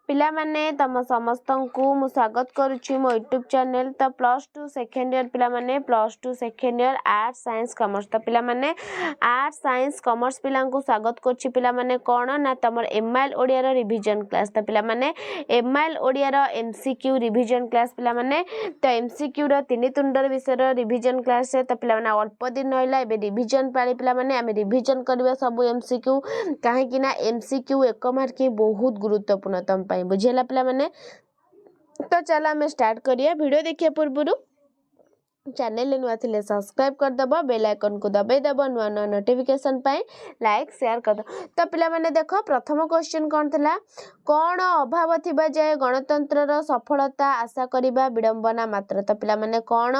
पिला माने तम समस्त को मु स्वागत करुच्ची मो यूट्यूब चैनल। तो +2 सेकेंड ईयर पिला माने +2 second year arts science commerce. तो पिला माने आर्ट्स साइंस कॉमर्स पिला को स्वागत करुच्ची। पिला माने कौन ना तमर एमआईएल ओडिया रो रिवीजन क्लास। तो पिला माने एमआईएल ओडिया रो एमसीक्यू रिवीजन क्लास पिला माने। तो एमसीक्यू रो तीन तुंडर विषय रो रिवीजन क्लास है। तो पिला माने अल्प दिन रहिला एबे रिवीजन पाली पिला माने आमे रिवीजन करबा सब एमसीक्यू काहे कि ना एमसीक्यू एक मार्क बहुत गुरुत्वपूर्ण तम बुझेला पिला माने। तो चला मैं स्टार्ट करिए। वीडियो देखिए पूर्व चैनल नुआ थिले सब्सक्राइब कर दबो, बेल आइकन को दबाई दबो, नुआ नुआ नोटिफिकेशन पाए लाइक शेयर कर दो। तो पिला माने देखो प्रथम क्वेश्चन कौन थिला, कौन अभाव थिबा जाय गणतंत्र रो सफलता आशा करिबा विडंबना मात्र। तो पिला माने कौन,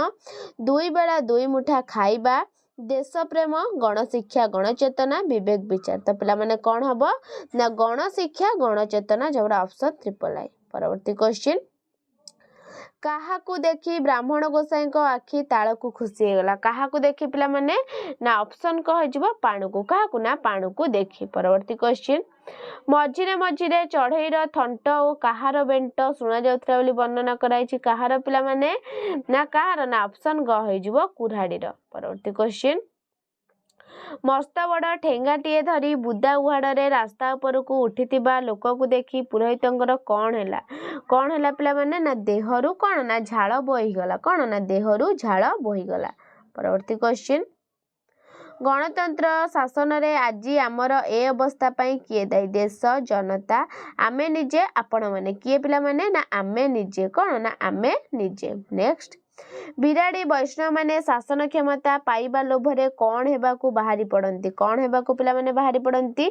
दुई बेला दुई मुठा खाइबा, देश प्रेम, गण शिक्षा, गण चेतना, विवेक विचार। तो पिला माने कौन हबो ना गण शिक्षा गण चेतना, जबड़ा ऑप्शन ट्रिपल आई। परवर्ती क्वेश्चन, काहाकू देखी ब्राह्मण गोसाई को आखि ताळकू खुशी गला। काहाकू देखी पिला माने ना ऑप्शन को हो पाणु को, काहाकू ना पाणु को देखी। परवर्ती क्वेश्चन, मझिरे मझिरे चढ़ईर थंट और कहार बेंट शुणा जाउथरा बोली वर्णना कराई। कहार पिला माने ना कहार ना ऑप्शन ग हो कुराड़ीर। परवर्ती क्वेश्चन, मस्त बड़ ठेंगाटीए धरी बुदा उहाड़े रास्ता उपरकू उठिथिबा लोक को देखी पुरोहितंकर कौन हैला। कौन हैला पिला माने ना देहरु कौन ना झाल बोहीगला। कौन ना देहरु झाल बोहीगला। परवर्ती क्वेश्चन, गणतंत्र शासन रे आज आमर ए अवस्था पाई किए दायी, देश जनता आमे निजे आपण माने। किए पिला माने ना आमे निजे, कौन ना आमे निजे। नेक्स्ट, बिराड़ी वैष्णव माने शासन क्षमता पाइबा लोभरे कौन हेबाकू बाहरी पड़ती। कौन हेबाकू पिला माने बाहरी पड़ती,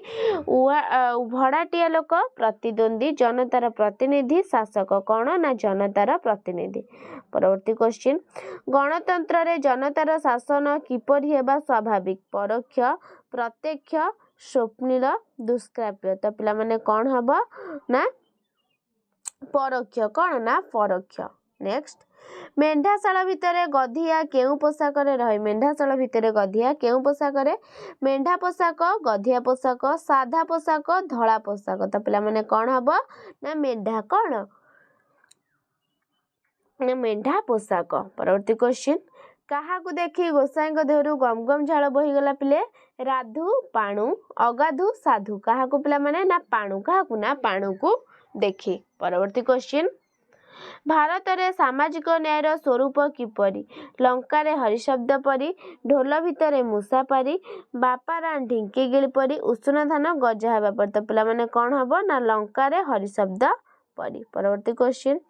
भड़ाटिया लोक, प्रतिद्वंदी, जनतार प्रतिनिधि, शासक। कौन ना जनतार प्रतिनिधि। परवर्ती क्वेश्चन, गणतंत्र रे जनतार शासन किपरि हेबा स्वाभाविक, परोक्ष, प्रत्यक्ष, स्वप्निल, दुष्प्राप्य। तो पिला माने कौन हबो ना परोक्ष। कौन ना परोक्ष। नेक्स्ट, मेंढाशाला भितरे गधिया केउ पोशाक रहे। मेंढाशाला भितरे गधिया केउ पोशाक, मेंढा पोशाक, गधिया पोशाक, साधा पोशाक, धला पोशाक। तो पिला माने कौन हबो ना मेंढा, कौन ना मेंढा पोशाक। परवर्ती क्वेश्चन, काहाकू देखी गोसाई देहरु गम गम झाल बोहीगला पिले, राधु, पाणु, अगाधु, साधु। काहाकू पिला माने ना पाणु, काहाकू ना पाणु को देखी। परवर्ती क्वेश्चन, भारत रे सामाजिक न्यायर स्वरूप किपरि, लंका रे हरिशब्द परी, ढोल भितरे मूषा पारी, बापारा ढिंकी गिल परी, उषुना धान गजा हेबा पर। तो पिला माने कौन हबो ना लंका रे हरिशब्द परी। परवर्ती क्वेश्चन,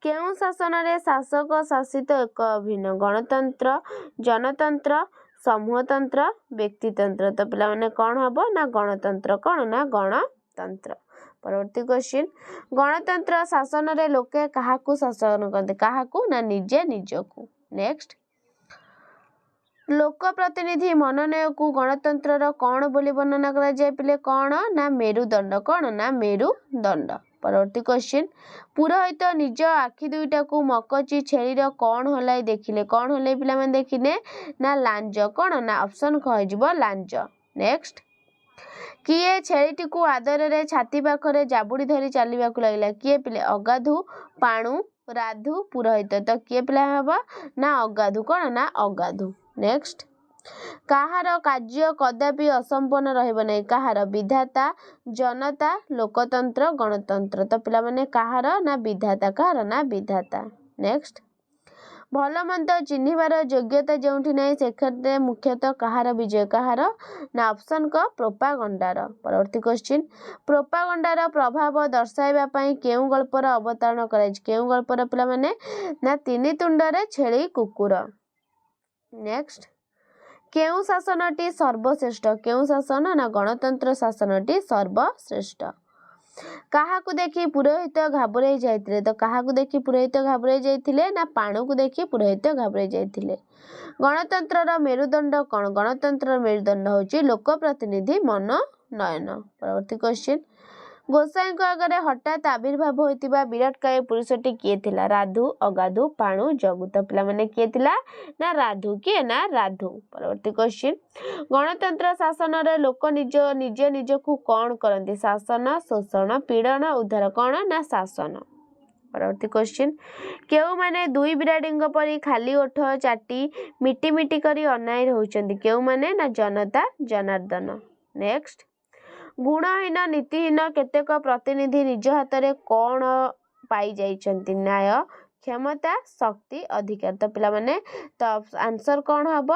केउ शासन रे शासक शासित एक अभिन्न, गणतंत्र, जनतंत्र, समूहतंत्र, व्यक्तितंत्र। तो पिला माने कौन हबो ना गणतंत्र, कौन ना गणतंत्र। परवर्ती क्वेश्चन, गणतंत्र शासन रे लोके काहाकू शासन करते, काहाकू ना निजे निजकू। नेक्स्ट, लोक प्रतिनिधि मनोनय को गणतंत्र कौन बोली वर्णना करा जाय पिले, कौन ना मेरुदंड। कौन ना मेरुदंड। परवर्ती क्वेश्चन, पुरोहित निज आखि दुईटा को मकची छेलीर कौन हलाई देखिले। कौन हलाई पिला माने देखिने ना लांज। कौन ना ऑप्शन कह लांज। नेक्स्ट, किए छेलीटी को आदर रे छाती पाखरे जाबुड़ी धरी चलवाकू लगिला। किए पिले, अगाधु, पाणु, राधु, पुरोहित। तो किए पिला हबा ना अगाधु। कौन ना अगाधु। नेक्स्ट, काहार कार्य कदापि असंपन्न रहइबो नै, काहार विधाता, जनता, लोकतंत्र, गणतंत्र। तो पिला माने काहार ना विधाता, काहार ना विधाता। नेक्स्ट, भल मंद चिन्हिबार योग्यता जोंठी नै से क्षेत्र मुख्यतः काहार विजय, काहार ना ऑप्शन क प्रोपागंडार। परवर्ती क्वेश्चन, प्रोपागंडार प्रभाव दर्शाइबा पई केउ गल्पर अवतारण कराइ। केउ गल्पर पिला माने ना तीनी तुंडरे छेली कुकुर। नेक्स्ट, केउ शासनटी सर्वश्रेष्ठ, केउ शासन ना गणतंत्र शासनटी सर्वश्रेष्ठ। काहाकू देखी पुरोहित घाबरे जाइथिले। तो काहाकू देखी पुरोहित घाबरे जाइथिले ना पाणु को देखी पुरोहित घाबरे जाइथिले। गणतंत्र मेरुदंड कौन, गणतंत्र मेरुदंड होची लोक प्रतिनिधि मनोनयन। परवर्ती क्वेश्चन, ଗୋସାଇଁଙ୍କ ଆଗରେ ହଠାତ୍ ଆବିର୍ଭାବ ହୋଇଥିବା ବିରାଟକାୟ ପୁରୁଷଟି କିଏ ଥିଲା? ରାଧୁ, ଅଗାଧୁ, ପାଣୁ, ଜଗୁ। ତ ପିଲାମାନେ କିଏ ଥିଲା? ନା ରାଧୁ। କିଏ? ନା ରାଧୁ। ପରବର୍ତ୍ତୀ କ୍ୱେଶ୍ଚିନ୍, ଗଣତନ୍ତ୍ର ଶାସନରେ ଲୋକ ନିଜେ ନିଜକୁ କଣ କରନ୍ତି? ଶାସନ, ଶୋଷଣ, ପୀଡ଼ନ, ଉଦ୍ଧାର। କଣ? ନା ଶାସନ। ପରବର୍ତ୍ତୀ କ୍ୱେଶ୍ଚିନ୍, କେଉଁମାନେ ଦୁଇ ବିରାଡ଼ିଙ୍କ ପରି ଖାଲି ଓଠ ଚାଟି ମିଟି ମିଟି କରି ଅନାଇ ରହୁଛନ୍ତି? କେଉଁମାନେ? ନା ଜନତା ଜନାର୍ଦ୍ଦନ। ନେକ୍ସଟ, ଗୁଣହୀନ ନୀତିହୀନ କେତେକ ପ୍ରତିନିଧି ନିଜ ହାତରେ କଣ ପାଇଯାଇଛନ୍ତି? ନ୍ୟାୟ, କ୍ଷମତା, ଶକ୍ତି, ଅଧିକାର। ତ ପିଲାମାନେ ତ ଆନ୍ସର କଣ ହବ?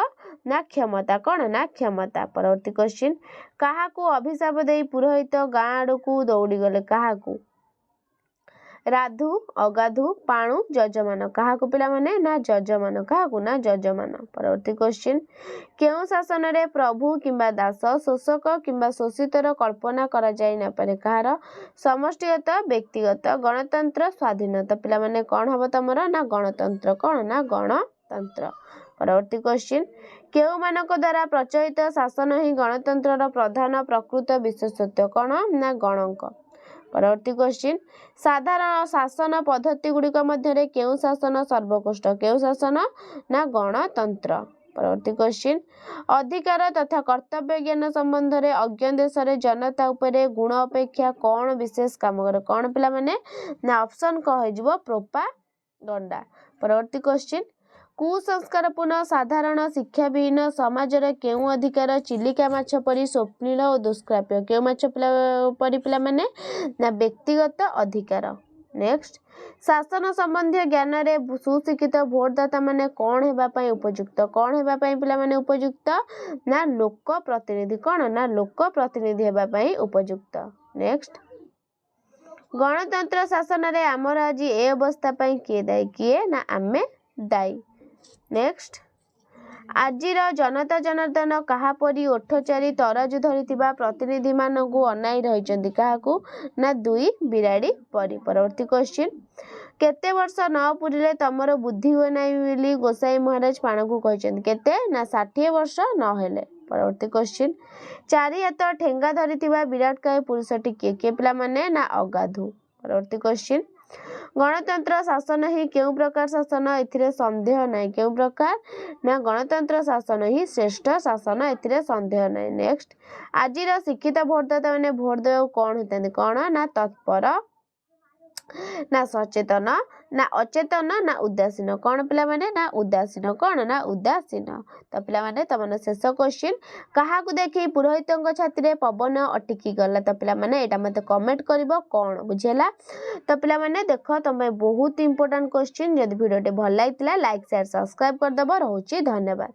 ନା କ୍ଷମତା। କଣ? ନା କ୍ଷମତା। ପରବର୍ତ୍ତୀ କ୍ୱେଶ୍ଚିନ୍, କାହାକୁ ଅଭିଶାପ ଦେଇ ପୁରୋହିତ ଗାଁ ଆଡ଼କୁ ଦୌଡ଼ିଗଲେ? କାହାକୁ? ରାଧୁ, ଅଗାଧୁ, ପାଣୁ, ଯଜମାନ। କାହାକୁ ପିଲାମାନେ? ନା ଯଜମାନ। କାହାକୁ? ନା ଯଜମାନ। ପରବର୍ତ୍ତୀ କ୍ୱେଶ୍ଚିନ୍, କେଉଁ ଶାସନରେ ପ୍ରଭୁ କିମ୍ବା ଦାସ, ଶୋଷକ କିମ୍ବା ଶୋଷିତର କଳ୍ପନା କରାଯାଇ ନପାରେ? କାହାର? ସମଷ୍ଟିଗତ, ବ୍ୟକ୍ତିଗତ, ଗଣତନ୍ତ୍ର, ସ୍ୱାଧୀନ। ତ ପିଲାମାନେ କଣ ହବ ତମର? ନା ଗଣତନ୍ତ୍ର। କଣ? ନା ଗଣତନ୍ତ୍ର। ପରବର୍ତ୍ତୀ କ୍ୱେଶ୍ଚିନ୍, କେଉଁମାନଙ୍କ ଦ୍ୱାରା ପ୍ରଚଳିତ ଶାସନ ହିଁ ଗଣତନ୍ତ୍ରର ପ୍ରଧାନ ପ୍ରକୃତ ବିଶେଷତ୍ୱ? କଣ? ନା ଗଣଙ୍କ। ପରବର୍ତ୍ତୀ କ୍ୱେଶ୍ଚିନ୍, ସାଧାରଣ ଶାସନ ପଦ୍ଧତି ଗୁଡ଼ିକ ମଧ୍ୟରେ କେଉଁ ଶାସନ ସର୍ବୋତ୍କୃଷ୍ଟ? କେଉଁ ଶାସନ? ନା ଗଣତନ୍ତ୍ର। ପରବର୍ତ୍ତୀ କ୍ୱେଶ୍ଚିନ୍, ଅଧିକାର ତଥା କର୍ତ୍ତବ୍ୟ ଜ୍ଞାନ ସମ୍ବନ୍ଧରେ ଅଜ୍ଞ ଦେଶରେ ଜନତା ଉପରେ ଗୁଣ ଅପେକ୍ଷା କଣ ବିଶେଷ କାମ କରେ? କଣ ପିଲାମାନେ? ନା ଅପସନ୍ କଣ ହେଇଯିବ? ପ୍ରୋପାଗଣ୍ଡା। ପରବର୍ତ୍ତୀ କ୍ୱେଶ୍ଚିନ୍, କୁସଂସ୍କାରପୂର୍ଣ୍ଣ ସାଧାରଣ ଶିକ୍ଷାବିହୀନ ସମାଜର କେଉଁ ଅଧିକାର ଚିଲିକା ମାଛ ପରି ସ୍ୱପ୍ନିଳ ଓ ଦୁଷ୍ପ୍ରାପ୍ୟ? କେଉଁ ମାଛ ପରି ପିଲାମାନେ? ନା ବ୍ୟକ୍ତିଗତ ଅଧିକାର। ନେକ୍ସଟ, ଶାସନ ସମ୍ବନ୍ଧୀୟ ଜ୍ଞାନରେ ସୁଶିକ୍ଷିତ ଭୋଟଦାତା ମାନେ କଣ ହେବା ପାଇଁ ଉପଯୁକ୍ତ? କଣ ହେବା ପାଇଁ ପିଲାମାନେ ଉପଯୁକ୍ତ? ନା ଲୋକ ପ୍ରତିନିଧି। କଣ? ନା ଲୋକ ପ୍ରତିନିଧି ହେବା ପାଇଁ ଉପଯୁକ୍ତ। ନେକ୍ସଟ, ଗଣତନ୍ତ୍ର ଶାସନରେ ଆମର ଆଜି ଏ ଅବସ୍ଥା ପାଇଁ କିଏ ଦାୟୀ? କିଏ? ନା ଆମେ ଦାୟୀ। ନେକ୍ସଟ, ଆଜିର ଜନତା ଜନାର୍ଦ୍ଦନ କାହାପରି ଓଠ ଚାରି ତରାଜୁ ଧରିଥିବା ପ୍ରତିନିଧିମାନଙ୍କୁ ଅନାଇ ରହିଛନ୍ତି? କାହାକୁ? ନା ଦୁଇ ବିରାଡ଼ି ପରି। ପରବର୍ତ୍ତୀ କ୍ୱେଶ୍ଚିନ୍, କେତେ ବର୍ଷ ନ ପୁରିଲେ ତମର ବୁଦ୍ଧି ହୁଏ ନାହିଁ ବୋଲି ଗୋସାଇଁ ମହାରାଜ ପାଣକୁ କହିଛନ୍ତି? କେତେ? ନା 60 ବର୍ଷ ନହେଲେ। ପରବର୍ତ୍ତୀ କ୍ୱେଶ୍ଚିନ୍, ଚାରି ହାତ ଠେଙ୍ଗା ଧରିଥିବା ବିରାଟକାୟ ପୁରୁଷଟି କିଏ? କିଏ ପିଲାମାନେ? ନା ଅଗାଧୁ। ପରବର୍ତ୍ତୀ କ୍ୱେଶ୍ଚିନ୍, ଗଣତନ୍ତ୍ର ଶାସନ ହିଁ କେଉଁ ପ୍ରକାର ଶାସନ? ଏଥିରେ ସନ୍ଦେହ ନାହିଁ। କେଉଁ ପ୍ରକାର? ନା ଗଣତନ୍ତ୍ର ଶାସନ ହିଁ ଶ୍ରେଷ୍ଠ ଶାସନ, ଏଥିରେ ସନ୍ଦେହ ନାହିଁ। ନେକ୍ସଟ, ଆଜିର ଶିକ୍ଷିତ ଭୋଟଦାତା ମାନେ ଭୋଟ ଦେବାକୁ କଣ ହେଇଥାନ୍ତି? କଣ? ନା ତତ୍ପର, ନା ସଚେତନ, ନା ଅଚେତନ, ନା ଉଦାସୀନ। କଣ ପିଲାମାନେ? ନା ଉଦାସୀନ। କଣ? ନା ଉଦାସୀନ। ତ ପିଲାମାନେ ତମର ଶେଷ କ୍ୱେଶ୍ଚିନ୍, କାହାକୁ ଦେଖି ପୁରୋହିତଙ୍କ ଛାତିରେ ପବନ ଅଟକି ଗଲା? ତ ପିଲାମାନେ ଏଇଟା ମତେ କମେଣ୍ଟ କରିବ କଣ ବୁଝିହେଲା। ତ ପିଲାମାନେ ଦେଖ ତମ ପାଇଁ ବହୁତ ଇମ୍ପୋର୍ଟାଣ୍ଟ କ୍ୱେଶ୍ଚିନ୍। ଯଦି ଭିଡ଼ିଓଟି ଭଲ ଲାଗିଥିଲା ଲାଇକ୍ ସେୟାର ସବସ୍କ୍ରାଇବ କରିଦେବ। ରହୁଛି ଧନ୍ୟବାଦ।